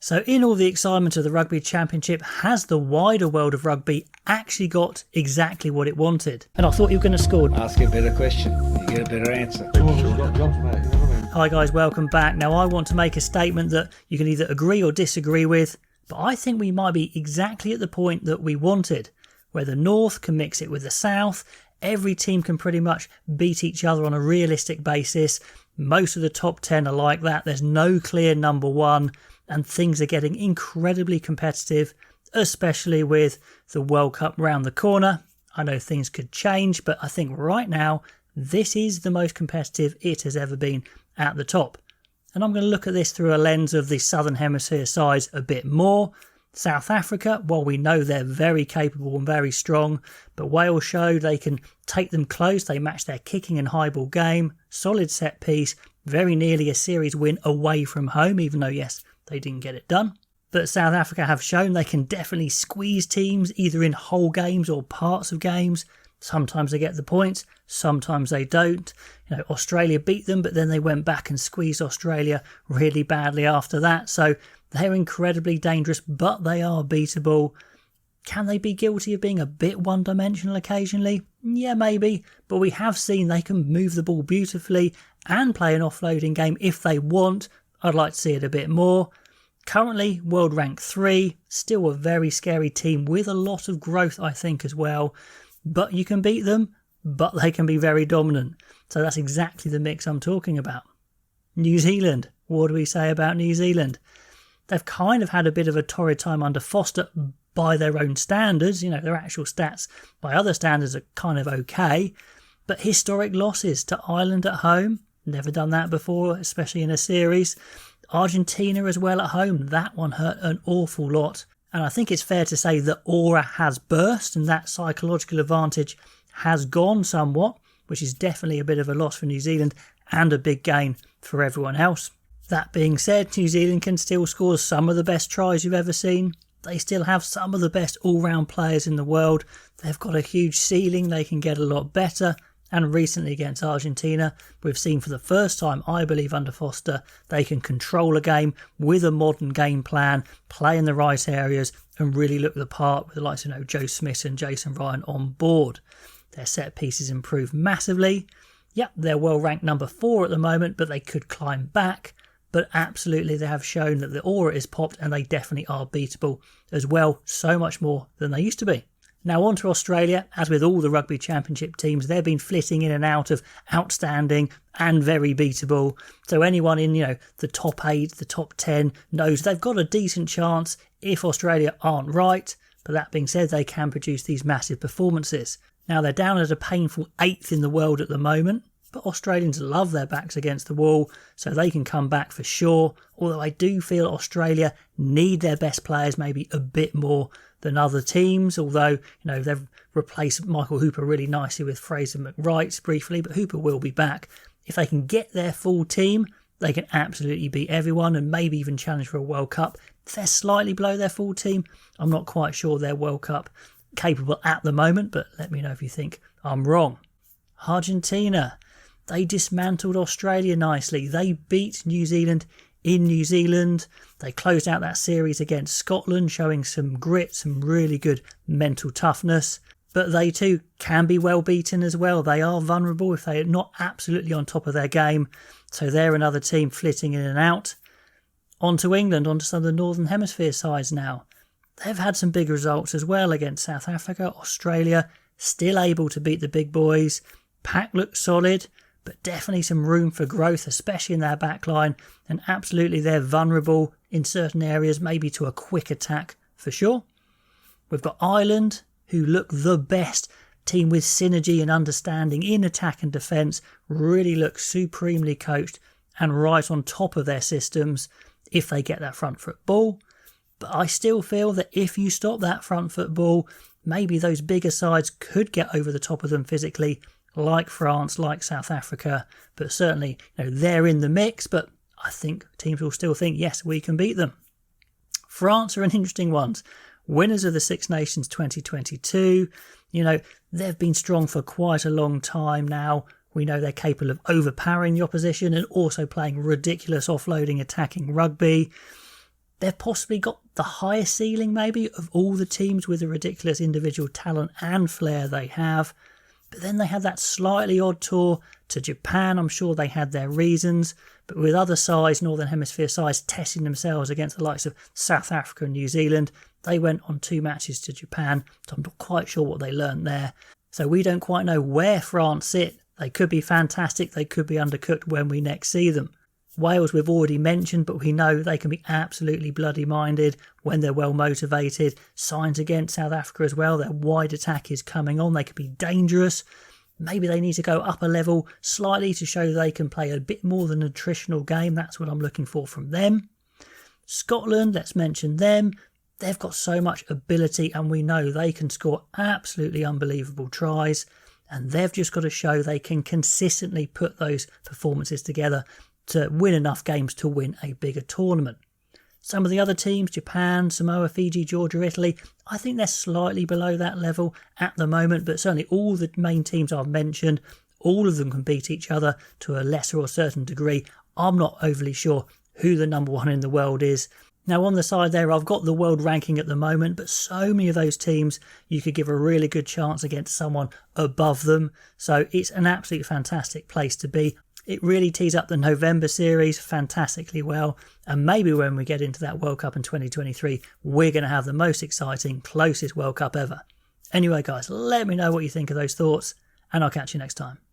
So in all the excitement of the Rugby Championship, has the wider world of rugby actually got exactly what it wanted? And I thought you were going to score. Ask a better question, you get a better answer. Hi guys, welcome back. Now I want to make a statement that you can either agree or disagree with, but I think we might be exactly at the point that we wanted, where the North can mix it with the South. Every team can pretty much beat each other on a realistic basis. Most of the top 10 are like that. There's no clear number one. And things are getting incredibly competitive, especially with the World Cup round the corner. I know things could change, but I think right now, this is the most competitive it has ever been at the top. And I'm going to look at this through a lens of the Southern Hemisphere sides a bit more. South Africa, well, we know they're very capable and very strong, but Wales showed they can take them close. They match their kicking and high ball game, solid set piece, very nearly a series win away from home, even though, yes, they didn't get it done. But South Africa have shown they can definitely squeeze teams either in whole games or parts of games. Sometimes they get the points, sometimes they don't. Australia beat them, but then they went back and squeezed Australia really badly after that. So they're incredibly dangerous, but they are beatable. Can they be guilty of being a bit one-dimensional occasionally? Yeah, maybe. But we have seen they can move the ball beautifully and play an offloading game if they want. I'd like to see it a bit more. Currently, world rank 3, still a very scary team with a lot of growth, I think, as well. But you can beat them, but they can be very dominant. So that's exactly the mix I'm talking about. New Zealand. What do we say about New Zealand? They've kind of had a bit of a torrid time under Foster by their own standards. Their actual stats by other standards are kind of okay. But historic losses to Ireland at home. Never done that before, especially in a series. Argentina as well at home. That one hurt an awful lot. And I think it's fair to say that aura has burst and that psychological advantage has gone somewhat, which is definitely a bit of a loss for New Zealand and a big gain for everyone else. That being said, New Zealand can still score some of the best tries you've ever seen. They still have some of the best all-round players in the world. They've got a huge ceiling. They can get a lot better. And recently against Argentina, we've seen for the first time, I believe, under Foster, they can control a game with a modern game plan, play in the right areas, and really look the part with the likes of Joe Smith and Jason Ryan on board. Their set pieces improved massively. Yep, they're well ranked number 4 at the moment, but they could climb back. But absolutely, they have shown that the aura is popped and they definitely are beatable as well, so much more than they used to be. Now on to Australia. As with all the Rugby Championship teams, they've been flitting in and out of outstanding and very beatable. So anyone in, the top 8, the top 10 knows they've got a decent chance if Australia aren't right. But that being said, they can produce these massive performances. Now they're down at a painful 8th in the world at the moment. But Australians love their backs against the wall, so they can come back for sure. Although I do feel Australia need their best players maybe a bit more than other teams. Although, they've replaced Michael Hooper really nicely with Fraser McWright briefly, but Hooper will be back. If they can get their full team, they can absolutely beat everyone and maybe even challenge for a World Cup. If they're slightly below their full team, I'm not quite sure they're World Cup capable at the moment, but let me know if you think I'm wrong. Argentina. They dismantled Australia nicely. They beat New Zealand in New Zealand. They closed out that series against Scotland, showing some grit, some really good mental toughness. But they too can be well beaten as well. They are vulnerable if they are not absolutely on top of their game. So they're another team flitting in and out. On to England, on to some of the Northern Hemisphere sides now. They've had some big results as well against South Africa, Australia, still able to beat the big boys. Pack looks solid, but definitely some room for growth, especially in their backline. And absolutely they're vulnerable in certain areas, maybe to a quick attack for sure. We've got Ireland, who look the best team with synergy and understanding in attack and defence, really look supremely coached and right on top of their systems if they get that front foot ball. But I still feel that if you stop that front foot ball, maybe those bigger sides could get over the top of them physically, like France, like South Africa. But certainly, they're in the mix, but I think teams will still think, yes, we can beat them. France are an interesting one. Winners of the Six Nations 2022. They've been strong for quite a long time now. We know they're capable of overpowering the opposition and also playing ridiculous offloading attacking rugby. They've possibly got the highest ceiling maybe of all the teams with the ridiculous individual talent and flair they have. But then they had that slightly odd tour to Japan. I'm sure they had their reasons. But with other sides, Northern Hemisphere sides, testing themselves against the likes of South Africa and New Zealand, they went on 2 matches to Japan. So I'm not quite sure what they learned there. So we don't quite know where France sit. They could be fantastic. They could be undercooked when we next see them. Wales we've already mentioned, but we know they can be absolutely bloody minded when they're well motivated. Signs against South Africa as well. Their wide attack is coming on. They could be dangerous. Maybe they need to go up a level slightly to show they can play a bit more than a traditional game. That's what I'm looking for from them. Scotland, let's mention them. They've got so much ability and we know they can score absolutely unbelievable tries. And they've just got to show they can consistently put those performances together to win enough games to win a bigger tournament. Some of the other teams, Japan, Samoa, Fiji, Georgia, Italy, I think they're slightly below that level at the moment, but certainly all the main teams I've mentioned, all of them can beat each other to a lesser or certain degree. I'm not overly sure who the number one in the world is. Now on the side there, I've got the world ranking at the moment, but so many of those teams, you could give a really good chance against someone above them. So it's an absolutely fantastic place to be. It really tees up the November series fantastically well. And maybe when we get into that World Cup in 2023, we're going to have the most exciting, closest World Cup ever. Anyway, guys, let me know what you think of those thoughts, and I'll catch you next time.